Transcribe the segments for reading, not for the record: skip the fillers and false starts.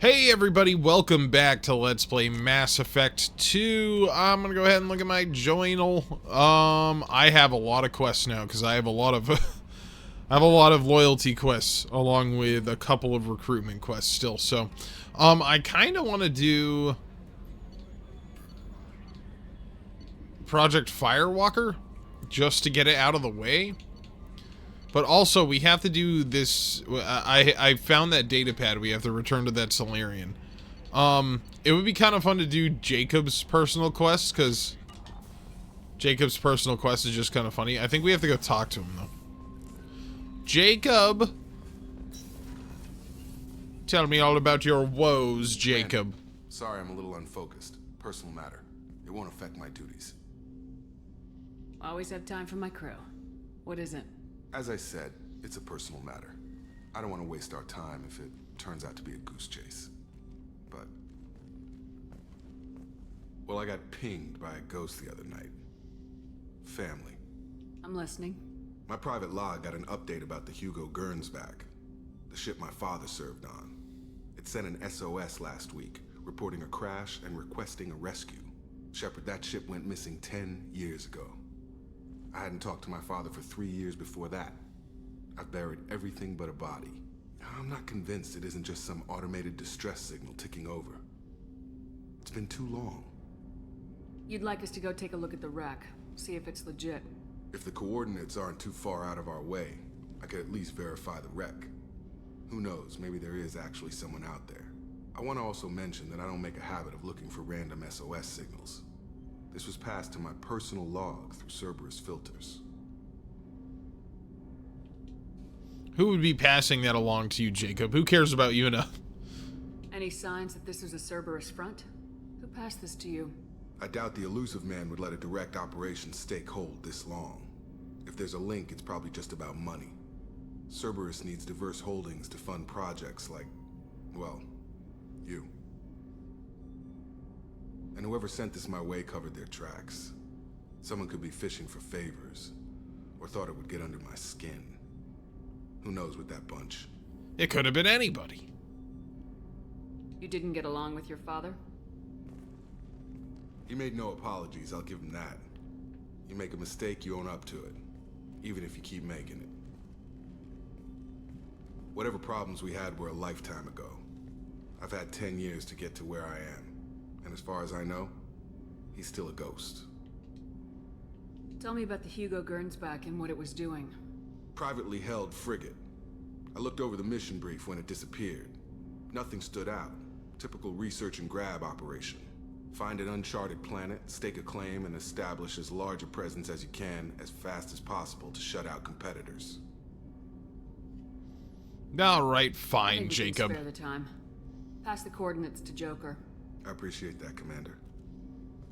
Hey everybody, welcome back to Let's Play Mass Effect 2. I'm gonna go ahead and look at my journal. I have a lot of quests now because I have a lot of I have a lot of loyalty quests along with a couple of recruitment quests still. So, I kind of want to do Project Firewalker just to get it out of the way. But also, we have to do this. I found that data pad. We have to return to that Solarian. It would be kind of fun to do Jacob's personal quest, because Jacob's personal quest is just kind of funny. I think we have to go talk to him, though. Jacob! Tell me all about your woes, Jacob. Man, sorry, I'm a little unfocused. Personal matter. It won't affect my duties. Always have time for my crew. What is it? As I said, it's a personal matter. I don't want to waste our time if it turns out to be a goose chase. But... well, I got pinged by a ghost the other night. Family. I'm listening. My private log got an update about the Hugo Gernsback, the ship my father served on. It sent an SOS last week, reporting a crash and requesting a rescue. Shepard, that ship went missing 10 years ago. I hadn't talked to my father for 3 years before that. I've buried everything but a body. I'm not convinced it isn't just some automated distress signal ticking over. It's been too long. You'd like us to go take a look at the wreck, see if it's legit. If the coordinates aren't too far out of our way, I could at least verify the wreck. Who knows, maybe there is actually someone out there. I want to also mention that I don't make a habit of looking for random SOS signals. This was passed to my personal log through Cerberus filters. Who would be passing that along to you, Jacob? Who cares about you enough? Any signs that this was a Cerberus front? Who passed this to you? I doubt the elusive man would let a direct operation stake hold this long. If there's a link, it's probably just about money. Cerberus needs diverse holdings to fund projects like, well, you. And whoever sent this my way covered their tracks. Someone could be fishing for favors, or thought it would get under my skin. Who knows with that bunch? It could have been anybody. You didn't get along with your father? He made no apologies, I'll give him that. You make a mistake, you own up to it. Even if you keep making it. Whatever problems we had were a lifetime ago. I've had 10 years to get to where I am. And as far as I know, he's still a ghost. Tell me about the Hugo Gernsback and what it was doing. Privately held frigate. I looked over the mission brief when it disappeared. Nothing stood out. Typical research and grab operation. Find an uncharted planet, stake a claim, and establish as large a presence as you can as fast as possible to shut out competitors. Alright, I fine, think we can Jacob. spare the time. Pass the coordinates to Joker. I appreciate that, Commander.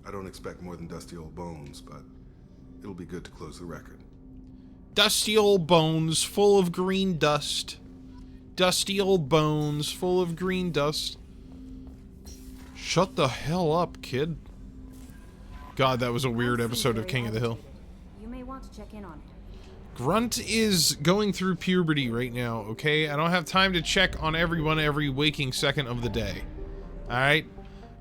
I don't expect more than dusty old bones, but it'll be good to close the record. Dusty old bones full of green dust. Dusty old bones full of green dust. Shut the hell up, kid. God, that was a weird episode of King of the Hill. You may want to check in on it. Grunt is going through puberty right now, okay? I don't have time to check on everyone every waking second of the day. Alright?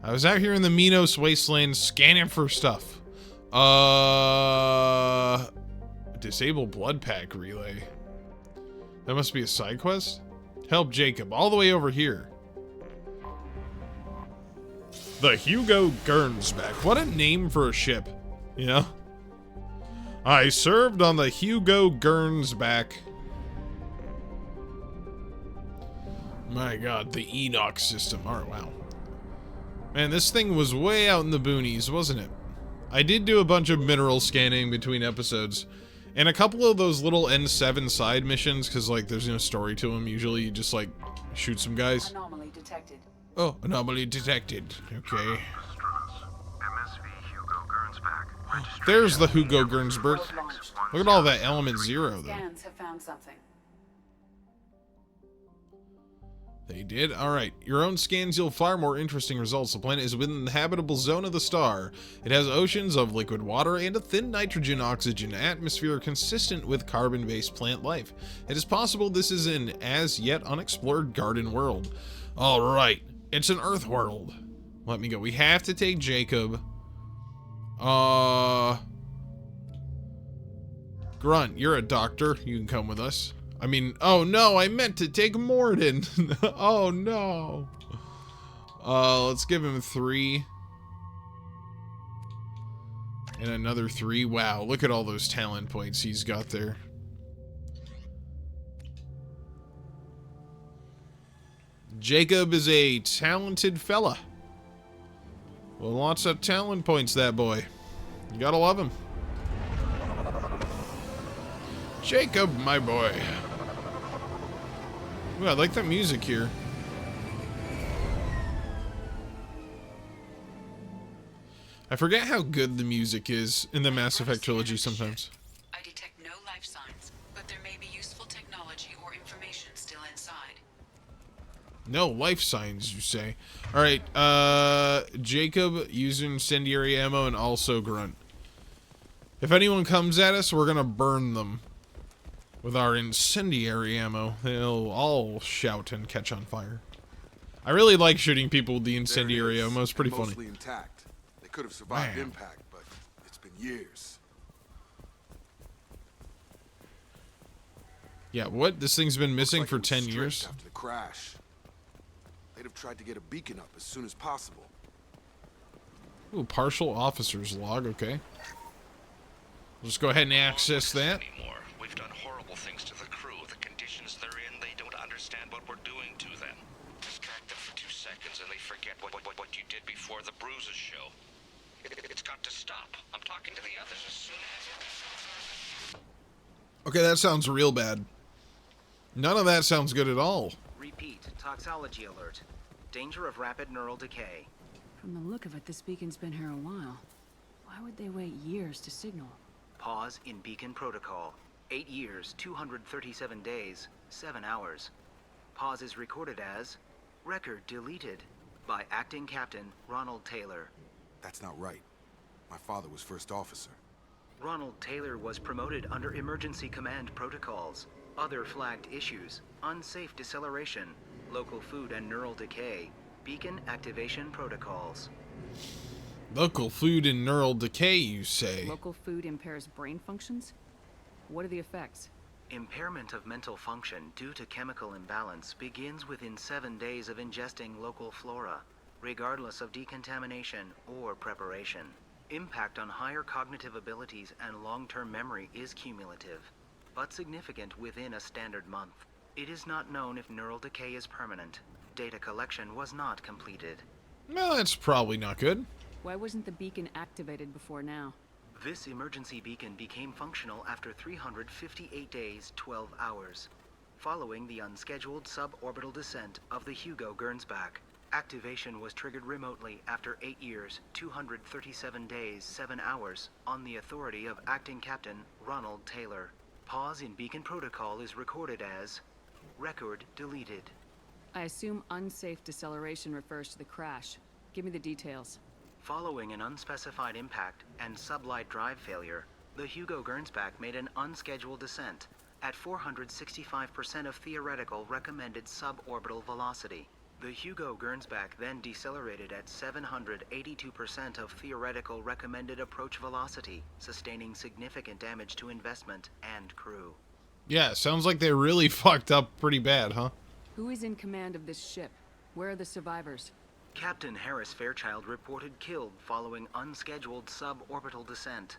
I was out here in the Minos Wasteland scanning for stuff. Disable blood pack relay. That must be a side quest? Help Jacob, all the way over here. The Hugo Gernsback. What a name for a ship, you know? I served on the Hugo Gernsback. My god, the Enoch system. Alright, wow. Man, this thing was way out in the boonies, wasn't it? I did do a bunch of mineral scanning between episodes. And a couple of those little N7 side missions, because, like, there's no story to them. Usually you just, like, shoot some guys. Anomaly detected. Oh, anomaly detected. Okay. There's the Hugo Gernsback. Look at all that element 0, though. Scans have found something. They did? Alright. Your own scans yield far more interesting results. The planet is within the habitable zone of the star. It has oceans of liquid water and a thin nitrogen-oxygen atmosphere consistent with carbon-based plant life. It is possible this is an as-yet unexplored garden world. Alright. It's an Earth world. Let me go. We have to take Jacob. Grunt, you're a doctor. You can come with us. I mean, oh no, I meant to take Morden. Oh no. Let's give him 3. And another 3. Wow, look at all those talent points he's got there. Jacob is a talented fella. Well, lots of talent points, that boy. You gotta love him. Jacob, my boy. Ooh, I like that music here. I forget how good the music is in the Mass Effect trilogy sometimes. I detect no life signs, but there may be useful technology or information still inside. No life signs, you say? Alright, Jacob, use incendiary ammo, and also Grunt. If anyone comes at us, we're gonna burn them. With our incendiary ammo, they'll all shout and catch on fire. I really like shooting people with the incendiary ammo. It's pretty funny. Mostly intact. They could have survived Man. impact, but it's been years. Yeah, what? This thing's been missing Looks for like it was 10 stripped years? after the crash. They'd have tried to get a beacon up as soon as possible. Ooh, partial officer's log, okay. We'll just go ahead and access that. Anymore. We've done horrible things to the crew. The conditions they're in, they don't understand what we're doing to them. Distract them for 2 seconds and they forget what you did before the bruises show. It's got to stop. I'm talking to the others as soon as... Okay, that sounds real bad. None of that sounds good at all. Repeat, toxology alert. Danger of rapid neural decay. From the look of it, this beacon's been here a while. Why would they wait years to signal? Pause in beacon protocol. 8 years, 237 days, 7 hours. Pause is recorded as record deleted by acting captain Ronald Taylor. That's not right. My father was first officer. Ronald Taylor was promoted under emergency command protocols. Other flagged issues: unsafe deceleration, local food and neural decay, beacon activation protocols. Local food and neural decay, you say? Local food impairs brain functions? What are the effects? Impairment of mental function due to chemical imbalance begins within 7 days of ingesting local flora, regardless of decontamination or preparation. Impact on higher cognitive abilities and long-term memory is cumulative, but significant within a standard month. It is not known if neural decay is permanent. Data collection was not completed. Well, that's probably not good. Why wasn't the beacon activated before now? This emergency beacon became functional after 358 days, 12 hours, following the unscheduled suborbital descent of the Hugo Gernsback. Activation was triggered remotely after 8 years, 237 days, 7 hours, on the authority of Acting Captain Ronald Taylor. Pause in beacon protocol is recorded as record deleted. I assume unsafe deceleration refers to the crash. Give me the details. Following an unspecified impact and sublight drive failure, the Hugo Gernsback made an unscheduled descent at 465% of theoretical recommended suborbital velocity. The Hugo Gernsback then decelerated at 782% of theoretical recommended approach velocity, sustaining significant damage to investment and crew. Yeah, sounds like they really fucked up pretty bad, huh? Who is in command of this ship? Where are the survivors? Captain Harris Fairchild reported killed following unscheduled suborbital descent.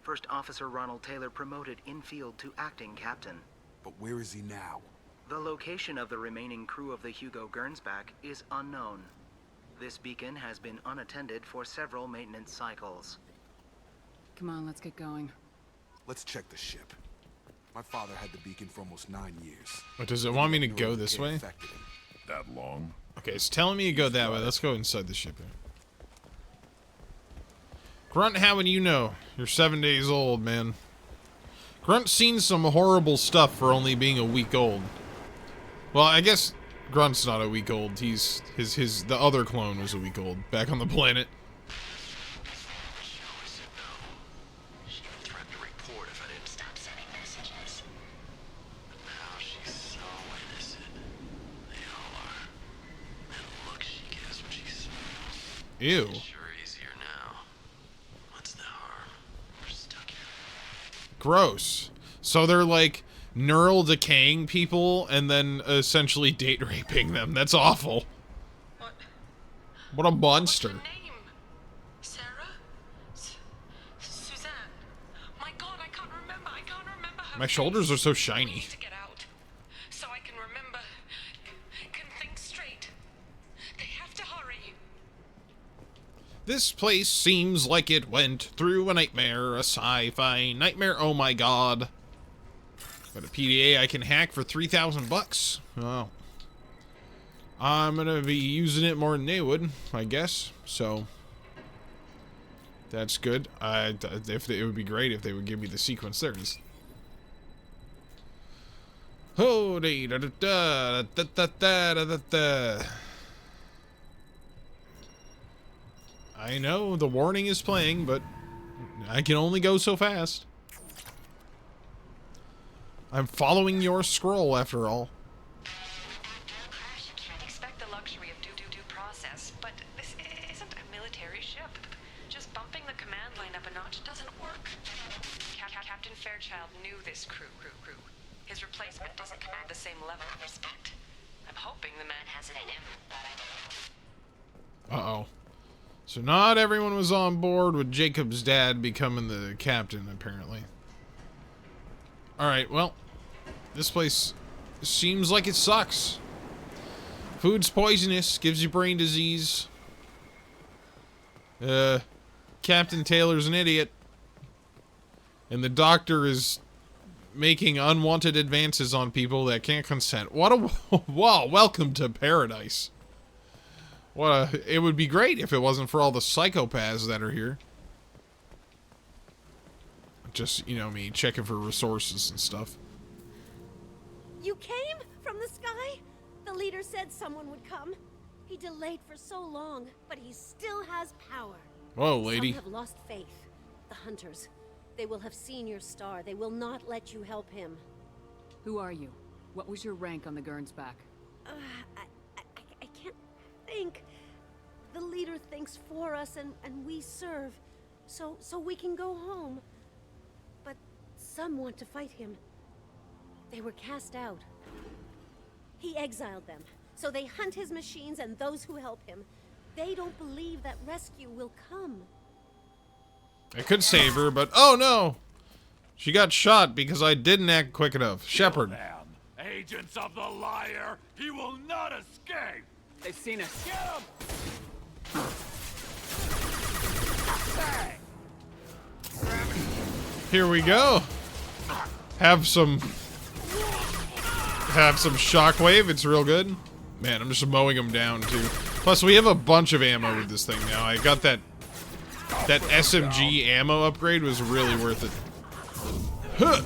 First Officer Ronald Taylor promoted in-field to acting captain. But where is he now? The location of the remaining crew of the Hugo Gernsback is unknown. This beacon has been unattended for several maintenance cycles. Come on, let's get going. Let's check the ship. My father had the beacon for almost 9 years. What, does it want me to go this way? Affected him. That long? Okay, it's telling me to go that way. Let's go inside the ship here. Grunt, how would you know? You're 7 days old, man. Grunt's seen some horrible stuff for only being a week old. Well, I guess Grunt's not a week old. He's the other clone was a week old back on the planet. She threatened to report if I didn't stop sending messages. But now she's so innocent. They all are. And look, she gave Ew. Sure easier now. What's the harm? We're stuck here. Gross. So they're like neural decaying people and then essentially date raping them. That's awful. What? What a monster. What's your name? Sarah? Suzanne. My God, I can't remember. I can't remember her My shoulders are face. so We shiny. need to get out so I can remember, can think straight. They have to hurry. This place seems like it went through a nightmare, a sci-fi nightmare. Oh my god. Got a PDA I can hack for 3,000 bucks. Oh. I'm gonna be using it more than they would, I guess. So that's good. It would be great if they would give me the sequence. There it is. Oh, da da da da da da da da. I know the warning is playing, but I can only go so fast. I'm following your scroll, after all. Expect the luxury of due process, but this isn't a military ship. Just bumping the command line up a notch doesn't work. Captain Fairchild knew this crew. His replacement doesn't command the same level of respect. I'm hoping the man has it in him, but I don't. Uh-oh. So not everyone was on board with Jacob's dad becoming the captain, apparently. Alright, well, this place seems like it sucks. Food's poisonous, gives you brain disease. Captain Taylor's an idiot. And the doctor is making unwanted advances on people that can't consent. What a... Wow, welcome to paradise. It would be great if it wasn't for all the psychopaths that are here. Just, you know, me checking for resources and stuff. You came from the sky? The leader said someone would come. He delayed for so long, but he still has power. Whoa, lady. Some have lost faith. The hunters. They will have seen your star. They will not let you help him. Who are you? What was your rank on the Gernsback? I can't think. The leader thinks for us and we serve. So we can go home. But some want to fight him. They were cast out. He exiled them. So they hunt his machines and those who help him. They don't believe that rescue will come. I could save her, but oh no! She got shot because I didn't act quick enough. Shepard. Agents of the liar! He will not escape! They've seen us. Get him! Here we go. Have some shockwave. It's real good. Man, I'm just mowing them down too. Plus, we have a bunch of ammo with this thing now. I got that SMG ammo upgrade was really worth it. Huh.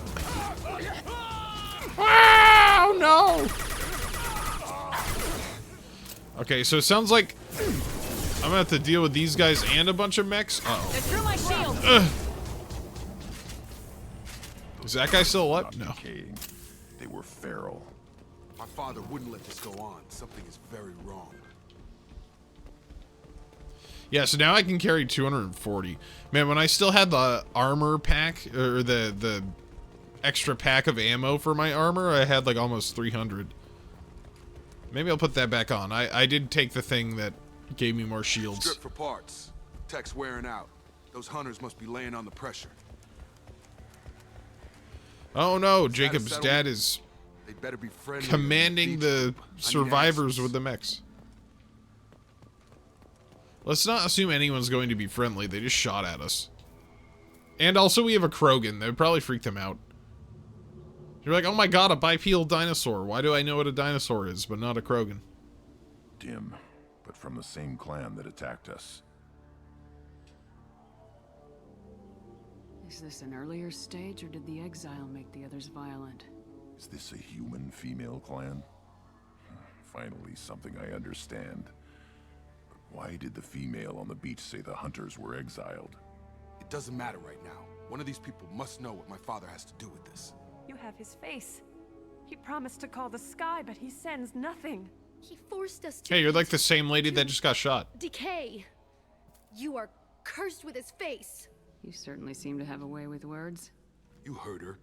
Oh no! Okay, so it sounds like I'm gonna have to deal with these guys and a bunch of mechs. Uh-oh. They're through my shield. Is that guy still alive? No. Decaying. They were feral. My father wouldn't let this go on. Something is very wrong. Yeah, so now I can carry 240. Man, when I still had the armor pack, or the extra pack of ammo for my armor, I had like almost 300. Maybe I'll put that back on. I did take the thing that gave me more shields. Strip for parts. Tech's wearing out. Those hunters must be laying on the pressure. Oh no, Jacob's dad is They better be friendly. commanding the survivors with the mechs. Let's not assume anyone's going to be friendly. They just shot at us. And also we have a Krogan. That would probably freak them out. You're like, oh my god, a bipedal dinosaur. Why do I know what a dinosaur is, but not a Krogan? Dim, but from the same clan that attacked us. Is this an earlier stage, or did the exile make the others violent? Is this a human female clan? Finally, something I understand. But why did the female on the beach say the hunters were exiled? It doesn't matter right now. One of these people must know what my father has to do with this. You have his face. He promised to call the sky, but he sends nothing. He forced us to Hey, you're like the same lady that just got shot. decay. You are cursed with his face. You certainly seem to have a way with words. You heard her.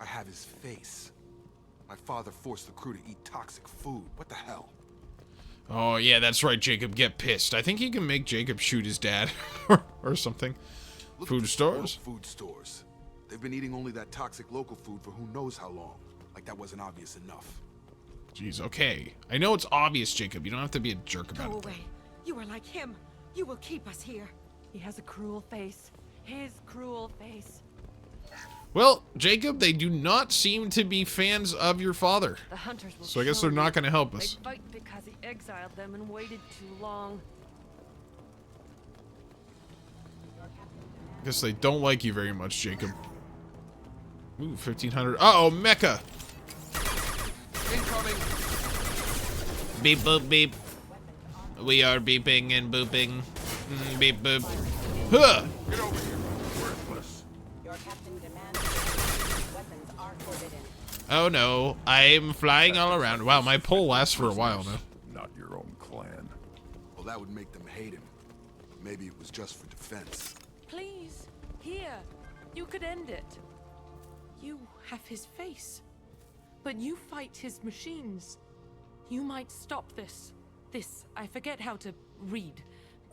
I have his face. My father forced the crew to eat toxic food. What the hell? Oh, yeah, that's right, Jacob. Get pissed. I think he can make Jacob shoot his dad or something. Look Food at the stores? Food stores. They've been eating only that toxic local food for who knows how long. Like that wasn't obvious enough. Jeez, okay. I know it's obvious, Jacob. You don't have to be a jerk about Go it. away. You are like him. You will keep us here. He has a cruel face. His cruel face. Well, Jacob, they do not seem to be fans of your father. The hunters will So I guess show they're not you. going to help us. They fight because he exiled them and waited too long. I guess they don't like you very much, Jacob. Ooh, 1,500. Uh-oh, Mecha! Incoming! Beep, boop, beep. We are beeping and booping. Beep, boop. Huh! Get over here. Worthless. Your captain demands weapons are forbidden. Oh no, I'm flying all around. Wow, my pole lasts for a while now. Not your own clan. Well, that would make them hate him. But maybe it was just for defense. Please, here. You could end it. You have his face. But you fight his machines. You might stop this. This, I forget how to read.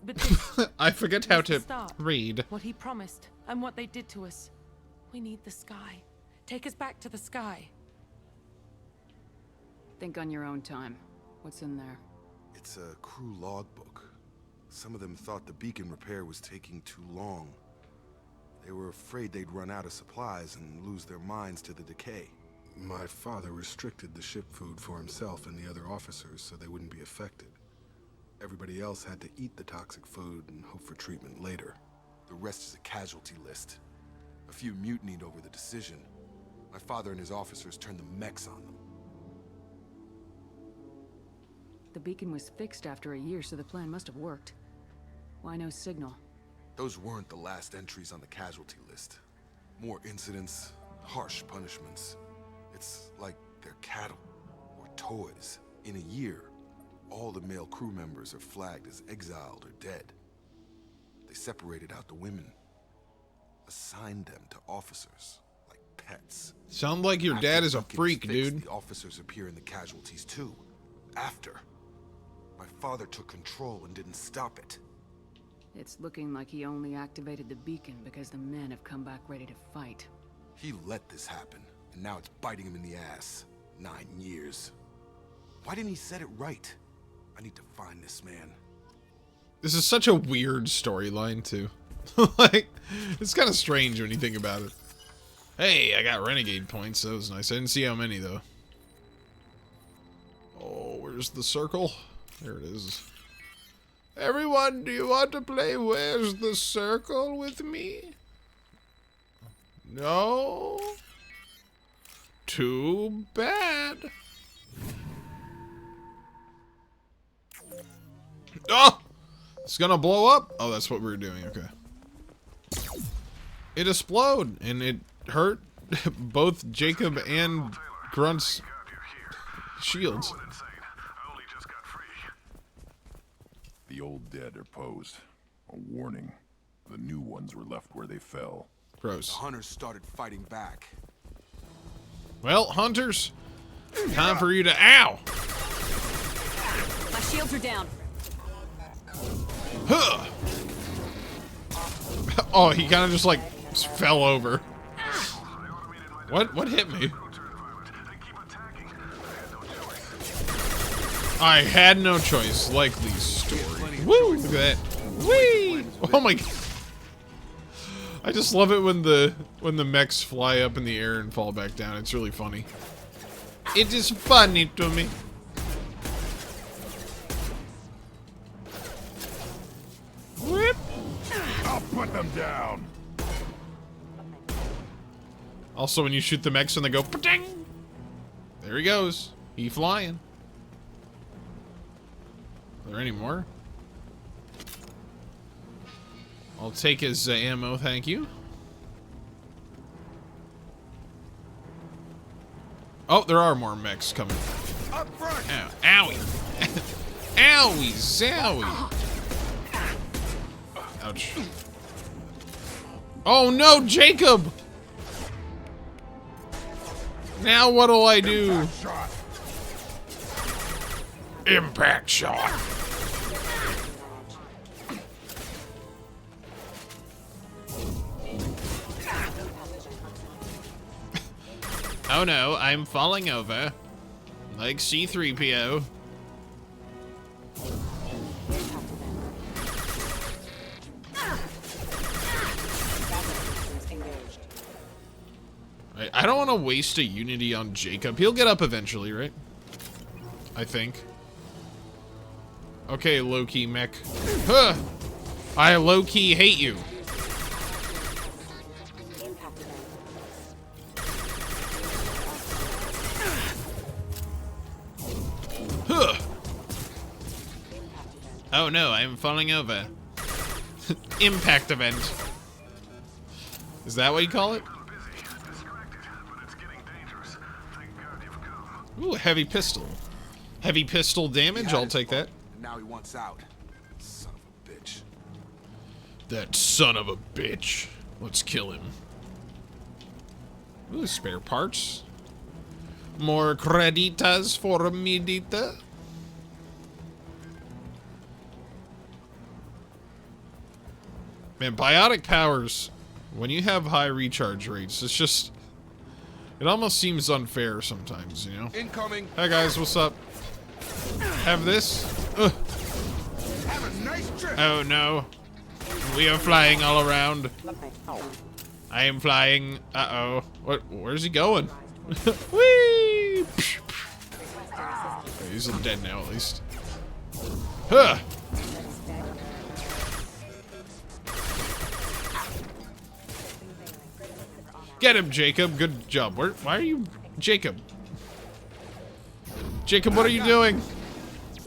But this I forget how was the to start. read. What he promised and what they did to us. We need the sky. Take us back to the sky. Think on your own time. What's in there? It's a crew logbook. Some of them thought the beacon repair was taking too long. They were afraid they'd run out of supplies and lose their minds to the decay. My father restricted the ship food for himself and the other officers so they wouldn't be affected. Everybody else had to eat the toxic food and hope for treatment later. The rest is a casualty list. A few mutinied over the decision. My father and his officers turned the mechs on them. The beacon was fixed after a year, so the plan must have worked. Why no signal? Those weren't the last entries on the casualty list. More incidents, harsh punishments. It's like they're cattle or toys. In a year, all the male crew members are flagged as exiled or dead. They separated out the women, assigned them to officers like pets. Sound like your dad is a After freak, Beacon is fixed, dude. The officers appear in the casualties too. After. My father took control and didn't stop it. It's looking like he only activated the beacon because the men have come back ready to fight. He let this happen, and now it's biting him in the ass. 9 years. Why didn't he set it right? I need to find this man. This is such a weird storyline, too. Like, it's kind of strange when you think about it. Hey, I got renegade points. That was nice. I didn't see how many, though. Oh, where's the circle? There it is. Everyone, do you want to play Where's the Circle with me? No? Too bad. Oh! It's gonna blow up? Oh, that's what we were doing. Okay. It exploded, and it hurt both Jacob and Grunt's shields. The old dead are posed. A warning. The new ones were left where they fell. Gross. The hunters started fighting back. Well, hunters, time for you to ow. My shields are down. Huh. Oh, he kind of just like fell over. What hit me? I had no choice. Likely story. Woo! Look at that. Whee! Oh my god. I just love it when the mechs fly up in the air and fall back down. It's really funny. It is funny to me. Whip! I'll put them down. Also, when you shoot the mechs and they go, pa-ding! There he goes. He flying. Are there any more? I'll take his ammo, thank you. Oh, there are more mechs coming. Up front! Ow, owie. Owie, zowie. Ouch. Oh no, Jacob! Now what'll I do? Impact shot. Oh no, I'm falling over. Like C-3PO. I don't want to waste a Unity on Jacob. He'll get up eventually, right? I think. Okay, low-key mech. Huh! I low-key hate you. Huh! Oh no, I'm falling over. Impact event. Is that what you call it? Ooh, heavy pistol. Heavy pistol damage, I'll take that. Now he wants out. Son of a bitch. That son of a bitch. Let's kill him. Ooh, spare parts. More creditas for Medita. Man, biotic powers, when you have high recharge rates, it's just... It almost seems unfair sometimes, you know? Incoming. Hi guys, what's up? Have this? Ugh. Have a nice trip. Oh no. We are flying all around. I am flying. Uh-oh. What? Where's he going? Whee! Okay, he's dead now, at least. Huh! Get him, Jacob. Good job. Why are you... Jacob. Jacob, what are you doing?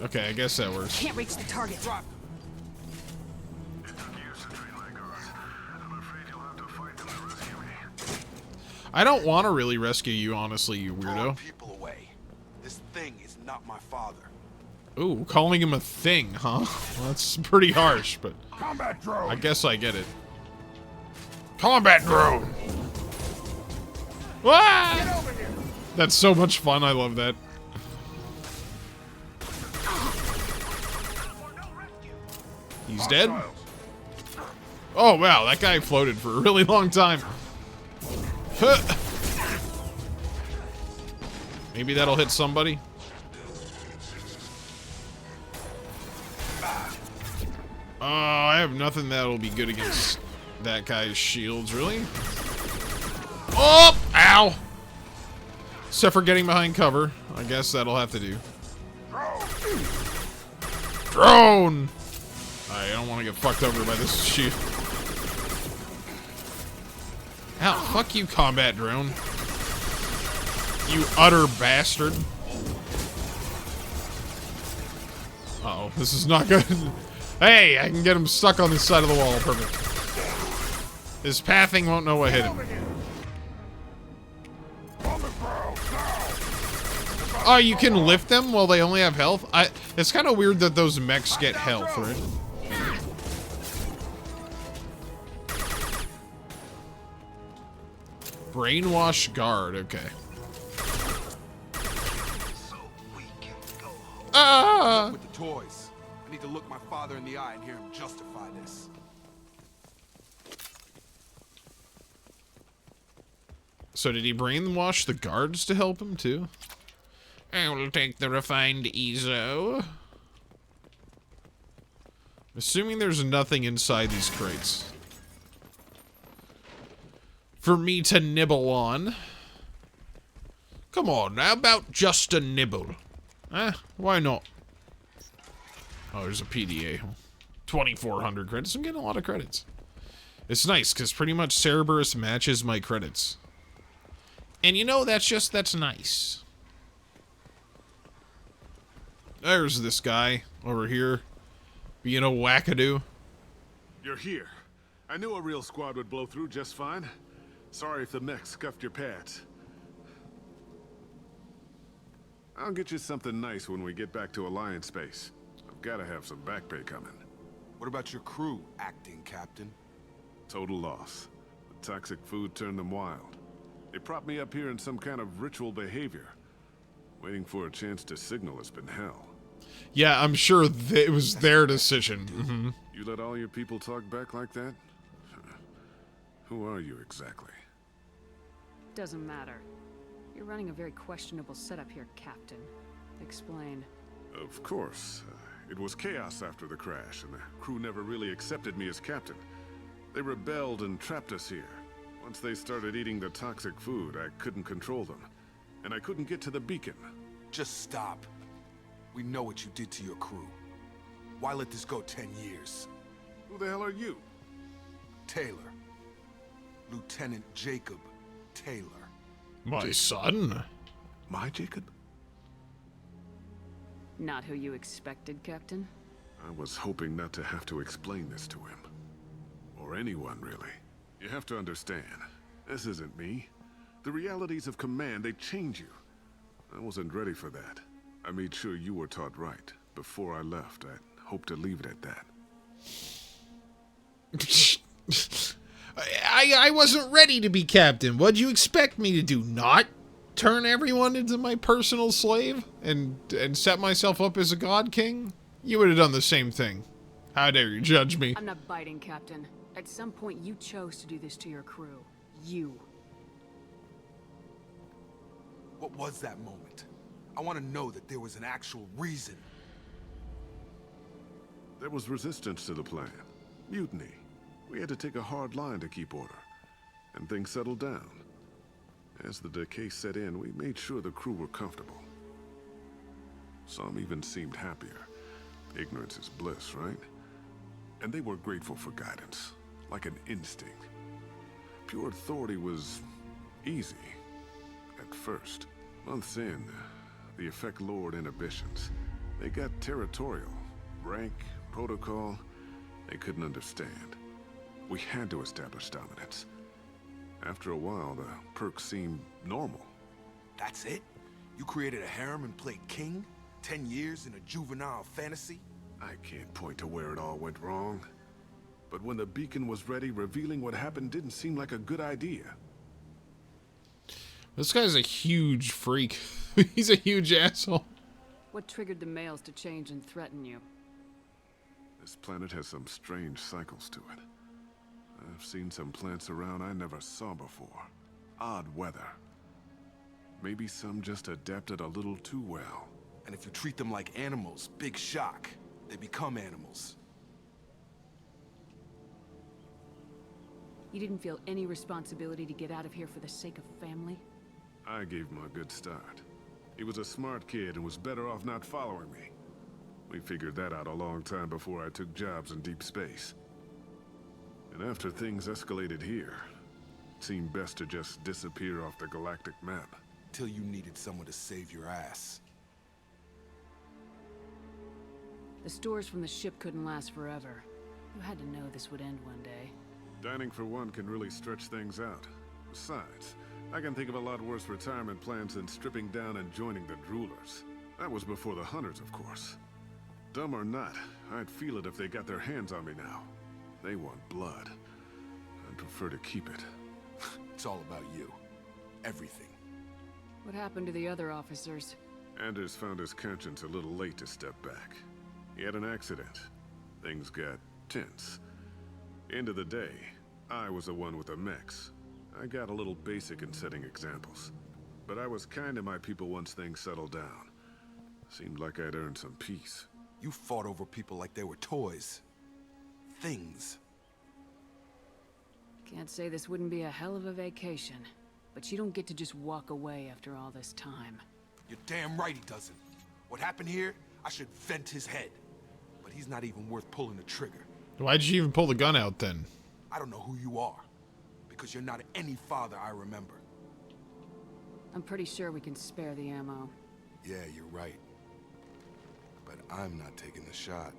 Okay, I guess that works. Can't reach the target. I don't want to really rescue you, honestly, you weirdo. People away. This thing is not my father. Ooh, calling him a thing, huh? Well, that's pretty harsh, but... Combat drone. I guess I get it. Combat drone! Ah! Get over here. That's so much fun, I love that. He's dead? Oh wow, that guy floated for a really long time. Huh. Maybe that'll hit somebody. Oh, I have nothing that'll be good against that guy's shields, really. Oh! Ow! Except for getting behind cover. I guess that'll have to do. Drone! I don't want to get fucked over by this shield. Ow, fuck you, combat drone. You utter bastard. Uh-oh, this is not good. Hey, I can get him stuck on this side of the wall. Perfect. His pathing won't know what hit him. Oh, you can lift them while they only have health? It's kind of weird that those mechs get health, right? Brainwash guard, okay. So we can go home. Ah! With the toys. I need to look my father in the eye and hear him justify this. So did he brainwash the guards to help him too? I will take the refined Ezo. Assuming there's nothing inside these crates for me to nibble on. Come on, how about just a nibble? Why not? Oh, there's a PDA. 2,400 credits. I'm getting a lot of credits. It's nice, because pretty much Cerberus matches my credits. And you know, that's nice. There's this guy over here being a wackadoo. You're here. I knew a real squad would blow through just fine. Sorry if the mech scuffed your pads. I'll get you something nice when we get back to Alliance space. I've got to have some back pay coming. What about your crew, acting captain? Total loss. The toxic food turned them wild. They propped me up here in some kind of ritual behavior. Waiting for a chance to signal has been hell. Yeah, I'm sure it was their decision. Mm-hmm. You let all your people talk back like that? Who are you exactly? Doesn't matter. You're running a very questionable setup here, Captain. Explain. Of course. It was chaos after the crash, and the crew never really accepted me as captain. They rebelled and trapped us here. Once they started eating the toxic food, I couldn't control them. And I couldn't get to the beacon. Just stop. We know what you did to your crew. Why let this go 10 years? Who the hell are you? Taylor. Lieutenant Jacob Taylor. My son? My Jacob? Not who you expected, Captain? I was hoping not to have to explain this to him. Or anyone, really. You have to understand, this isn't me. The realities of command, they change you. I wasn't ready for that. I made sure you were taught right. Before I left, I hoped to leave it at that. I wasn't ready to be captain. What'd you expect me to do? Not turn everyone into my personal slave? And set myself up as a god king? You would have done the same thing. How dare you judge me? I'm not biting, Captain. At some point, you chose to do this to your crew. You. What was that moment? I want to know that there was an actual reason. There was resistance to the plan. Mutiny. We had to take a hard line to keep order. And things settled down. As the decay set in, we made sure the crew were comfortable. Some even seemed happier. Ignorance is bliss, right? And they were grateful for guidance, like an instinct. Pure authority was easy, at first. Months in, the effect lowered inhibitions. They got territorial. Rank, protocol, they couldn't understand. We had to establish dominance. After a while, the perks seemed normal. That's it? You created a harem and played king? 10 years in a juvenile fantasy? I can't point to where it all went wrong. But when the beacon was ready, revealing what happened didn't seem like a good idea. This guy's a huge freak. He's a huge asshole. What triggered the males to change and threaten you? This planet has some strange cycles to it. I've seen some plants around I never saw before. Odd weather. Maybe some just adapted a little too well. And if you treat them like animals, big shock. They become animals. You didn't feel any responsibility to get out of here for the sake of family? I gave him a good start. He was a smart kid and was better off not following me. We figured that out a long time before I took jobs in deep space. And after things escalated here, it seemed best to just disappear off the galactic map. Till you needed someone to save your ass. The stores from the ship couldn't last forever. You had to know this would end one day. Dining for one can really stretch things out. Besides, I can think of a lot worse retirement plans than stripping down and joining the Droolers. That was before the Hunters, of course. Dumb or not, I'd feel it if they got their hands on me now. They want blood. I'd prefer to keep it. It's all about you. Everything. What happened to the other officers? Anders found his conscience a little late to step back. He had an accident. Things got tense. End of the day, I was the one with the mechs. I got a little basic in setting examples. But I was kind to my people once things settled down. Seemed like I'd earned some peace. You fought over people like they were toys. Things. Can't say this wouldn't be a hell of a vacation. But you don't get to just walk away after all this time. You're damn right he doesn't. What happened here, I should vent his head. But he's not even worth pulling the trigger. Why'd you even pull the gun out then? I don't know who you are. Because you're not any father I remember. I'm pretty sure we can spare the ammo. Yeah, you're right. But I'm not taking the shot.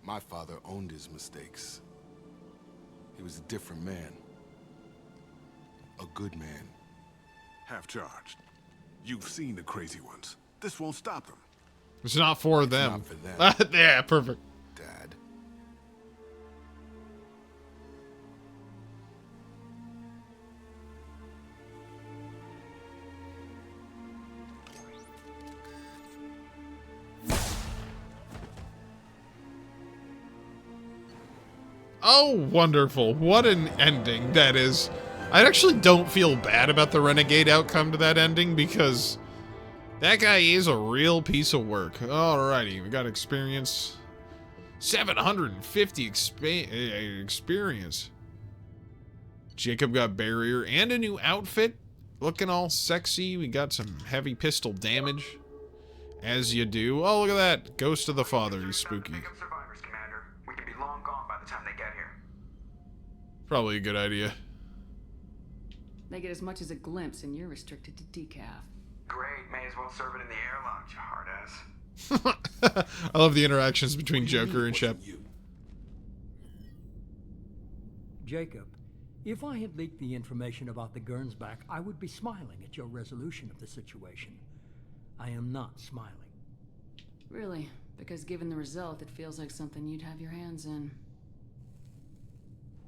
My father owned his mistakes. He was a different man. A good man. Half charged. You've seen the crazy ones. This won't stop them. It's not for It's them. not for them. Yeah, perfect. Dad. Oh, wonderful. What an ending that is. I actually don't feel bad about the Renegade outcome to that ending because that guy is a real piece of work. Alrighty, we got experience. 750 experience. Jacob got barrier and a new outfit. Looking all sexy. We got some heavy pistol damage. As you do. Oh, look at that. Ghost of the father. He's spooky. Survivors, Commander. We can be long gone by the time they get here. Probably a good idea. They get as much as a glimpse, and you're restricted to decaf. Great. May as well serve it in the airlock, you hard ass. I love the interactions between Joker and Shep. Jacob, if I had leaked the information about the Gernsback, I would be smiling at your resolution of the situation. I am not smiling. Really? Because given the result, it feels like something you'd have your hands in.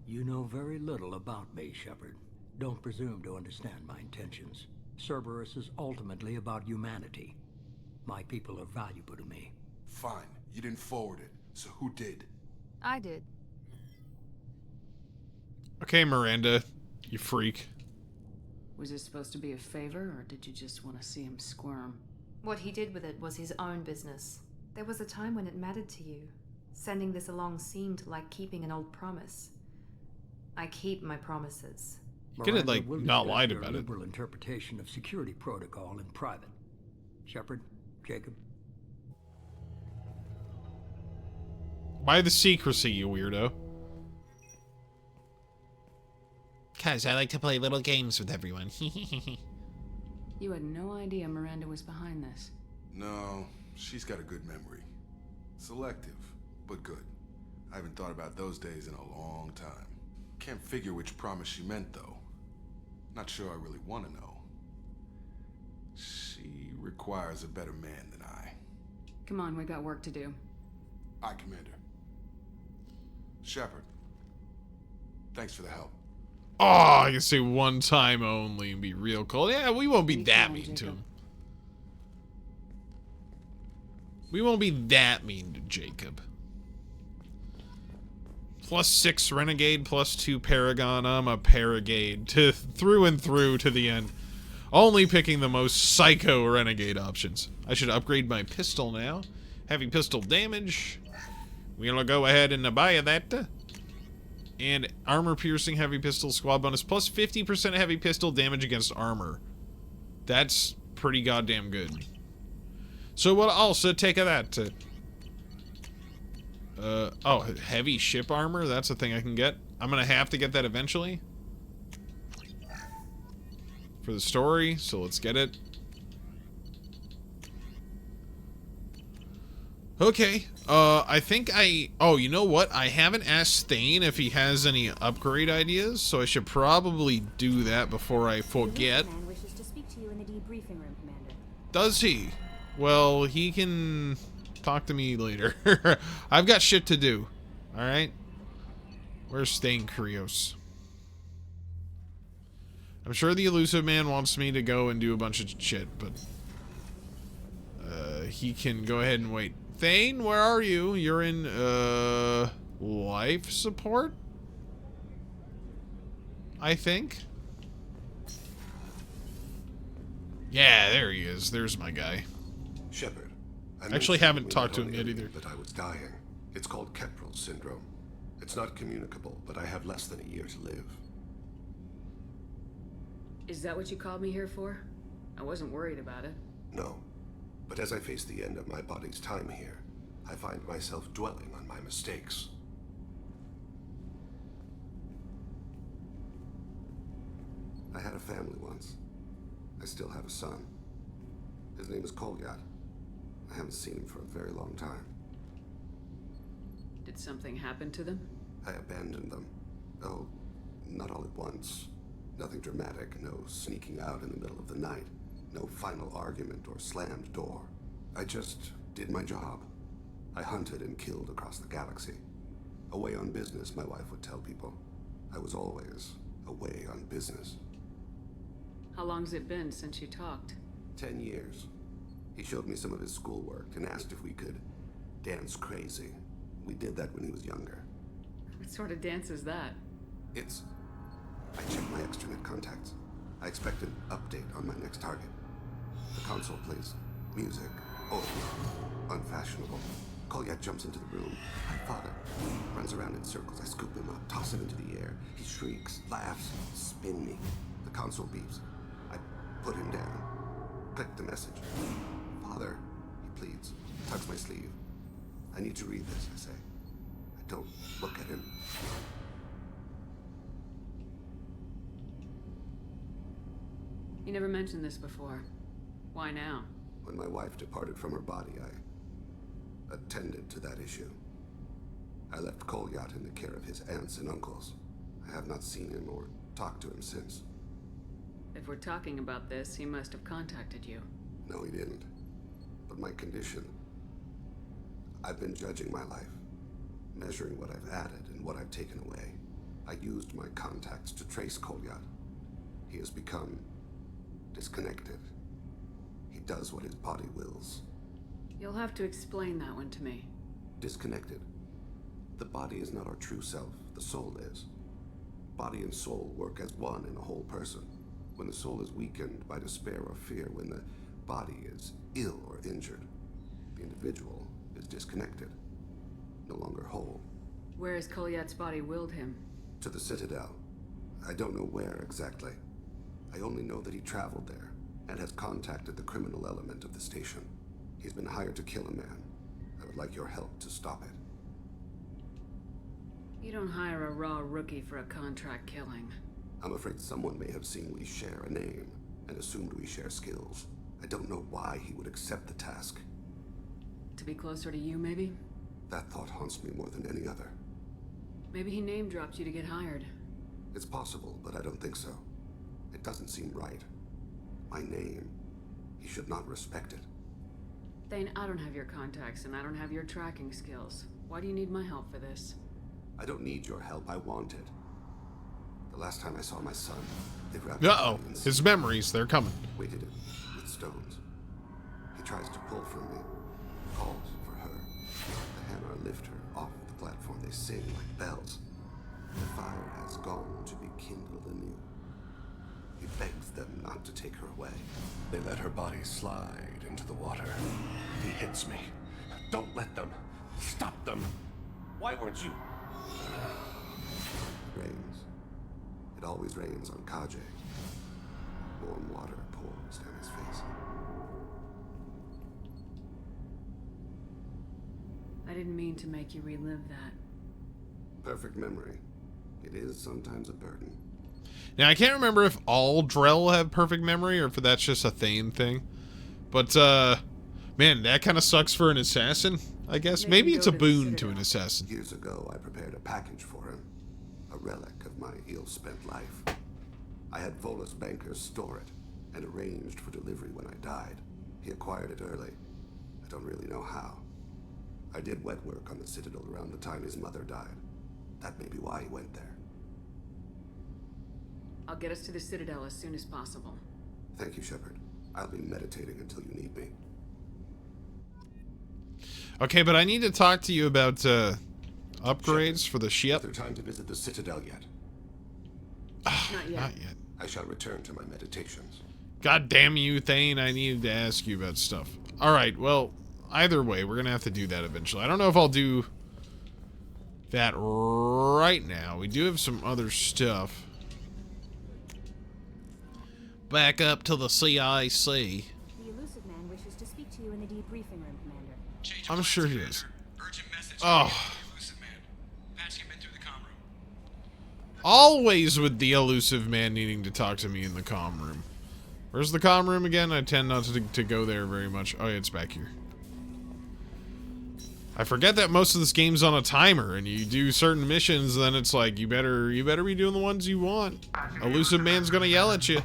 You know very little about me, Shepard. Don't presume to understand my intentions. Cerberus is ultimately about humanity. My people are valuable to me. Fine. You didn't forward it. So who did? I did. Okay, Miranda, you freak. Was it supposed to be a favor, or did you just want to see him squirm? What he did with it was his own business. There was a time when it mattered to you. Sending this along seemed like keeping an old promise. I keep my promises. You could have, like, not lied about it. Liberal interpretation of security protocol in private. Shepard, Jacob. Why the secrecy, you weirdo? 'Cause I like to play little games with everyone. You had no idea Miranda was behind this. No, she's got a good memory. Selective, but good. I haven't thought about those days in a long time. Can't figure which promise she meant, though. Not sure I really want to know. She requires a better man than I. Come on, we got work to do. Aye, Commander. Shepard, thanks for the help. Oh, I can say one time only and be real cold. Yeah, we won't be that mean to him. We won't be that mean to Jacob. +6 Renegade, +2 Paragon. I'm a Paragade. Through and through to the end. Only picking the most psycho Renegade options. I should upgrade my pistol now. Heavy pistol damage. We'll go ahead and buy that. And armor piercing heavy pistol squad bonus plus 50% heavy pistol damage against armor. That's pretty goddamn good. So we'll also take that. Oh, heavy ship armor? That's a thing I can get. I'm gonna have to get that eventually. For the story, so let's get it. Okay, I think oh, you know what? I haven't asked Thane if he has any upgrade ideas, so I should probably do that before I forget. The man wishes to speak to you in the debriefing room, Commander. Does he? Well, he can talk to me later. I've got shit to do. Alright? Where's Thane Krios? I'm sure the elusive man wants me to go and do a bunch of shit, but he can go ahead and wait. Thane, where are you? You're in, life support? I think. Yeah, there he is. There's my guy. Shepard, I actually haven't talked to him yet either. That I was dying. It's called Keprel syndrome. It's not communicable, but I have less than a year to live. Is that what you called me here for? I wasn't worried about it. No. But as I face the end of my body's time here, I find myself dwelling on my mistakes. I had a family once. I still have a son. His name is Kolyat. I haven't seen him for a very long time. Did something happen to them? I abandoned them. Oh, not all at once. Nothing dramatic, no sneaking out in the middle of the night. No final argument or slammed door. I just did my job. I hunted and killed across the galaxy. Away on business, my wife would tell people. I was always away on business. How long's it been since you talked? 10 years. He showed me some of his schoolwork and asked if we could dance crazy. We did that when he was younger. What sort of dance is that? It's... I checked my extranet contacts. I expect an update on my next target. The console plays music. Oh, unfashionable. Kolyat jumps into the room. My father runs around in circles. I scoop him up, toss him into the air. He shrieks, laughs, spin me. The console beeps. I put him down. Click the message. Father, he pleads. Tugs my sleeve. I need to read this, I say. I don't look at him. You never mentioned this before. Why now? When my wife departed from her body, I attended to that issue. I left Kolyat in the care of his aunts and uncles. I have not seen him or talked to him since. If we're talking about this, he must have contacted you. No, he didn't. But my condition... I've been judging my life, measuring what I've added and what I've taken away. I used my contacts to trace Kolyat. He has become disconnected. He does what his body wills. You'll have to explain that one to me. Disconnected. The body is not our true self, the soul is. Body and soul work as one in a whole person. When the soul is weakened by despair or fear, when the body is ill or injured, the individual is disconnected, no longer whole. Where has Kolyat's body willed him? To the Citadel. I don't know where exactly. I only know that he traveled there and has contacted the criminal element of the station. He's been hired to kill a man. I would like your help to stop it. You don't hire a raw rookie for a contract killing. I'm afraid someone may have seen we share a name and assumed we share skills. I don't know why he would accept the task. To be closer to you, maybe? That thought haunts me more than any other. Maybe he name-dropped you to get hired. It's possible, but I don't think so. It doesn't seem right. My name. He should not respect it. Thane, I don't have your contacts, and I don't have your tracking skills. Why do you need my help for this? I don't need your help. I want it. The last time I saw my son, they wrapped Uh-oh. His memories, they're coming. Weighted him with stones. He tries to pull from me. Calls for her. The Hanar lift her off the platform. They sing like bells. The fire has gone to be kindled anew. He begs them not to take her away. They let her body slide into the water. He hits me. Don't let them. Stop them. Why weren't you? It rains. It always rains on Kaje. Warm water pours down his face. I didn't mean to make you relive that. Perfect memory. It is sometimes a burden. Now, I can't remember if all Drell have perfect memory or if that's just a Thane thing. But, man, that kind of sucks for an assassin, I guess. Maybe it's a boon to an assassin. Years ago, I prepared a package for him. A relic of my ill-spent life. I had Volus bankers store it and arranged for delivery when I died. He acquired it early. I don't really know how. I did wet work on the Citadel around the time his mother died. That may be why he went there. I'll get us to the Citadel as soon as possible. Thank you, Shepard. I'll be meditating until you need me. Okay, but I need to talk to you about upgrades for the ship. Is there time to visit the Citadel yet? Not yet. Not yet. I shall return to my meditations. God damn you, Thane. I needed to ask you about stuff. Alright, well, either way, we're going to have to do that eventually. I don't know if I'll do that right now. We do have some other stuff. Back up to the CIC. The elusive man wishes to speak to you in the debriefing room, Commander. I'm sure he is. Oh. Always with the elusive man needing to talk to me in the comm room. Where's the comm room again? I tend not to go there very much. Oh, yeah, it's back here. I forget that most of this game's on a timer, and you do certain missions, then it's like, you better be doing the ones you want. Elusive man's gonna yell at you.